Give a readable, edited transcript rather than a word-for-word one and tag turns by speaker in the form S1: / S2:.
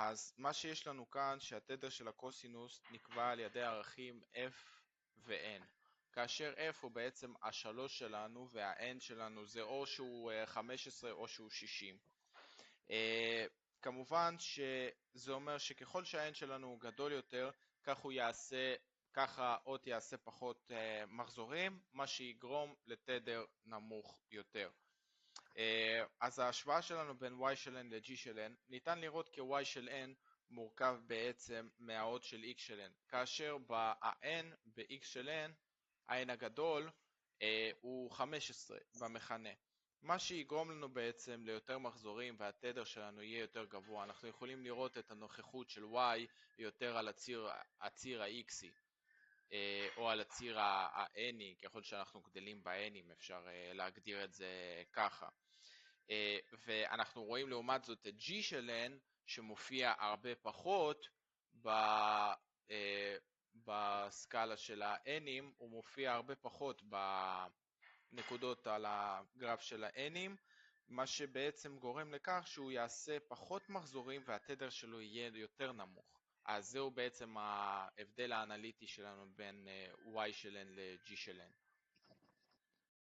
S1: אז מה שיש לנו כאן שהתדר של הקוסינוס נקבע על ידי ערכים f ו-n. כאשר f הוא בעצם ה-3 שלנו וה-n שלנו זה או שהוא 15 או שהוא 60. כמובן שזה אומר שככל שה-n שלנו גדול יותר, ככה האות יעשה פחות מחזורים, מה שיגרום לתדר נמוך יותר. אז ההשוואה שלנו בין y של n ל-g של n, ניתן לראות כי y של n מורכב בעצם מהאות של x של n, כאשר ב-n ב-x של n, ה-n הגדול הוא 15 במכנה. מה שיגרום לנו בעצם ליותר מחזורים והתדר שלנו יהיה יותר גבוה. אנחנו יכולים לראות את הנוכחות של y יותר על הציר ה-xי. או על הציר ה-n'i, ככל שאנחנו גדלים ב-n'ים אפשר להגדיר את זה ככה. ואנחנו רואים לעומת זאת את g של n שמופיע הרבה פחות בסקאלה של ה-n'ים, הוא מופיע הרבה פחות בנקודות על הגרף של ה-n'ים, מה שבעצם גורם לכך שהוא יעשה פחות מחזורים והתדר שלו יהיה יותר נמוך. אז זהו בעצם ההבדל האנליטי שלנו בין y של n ל-g של n.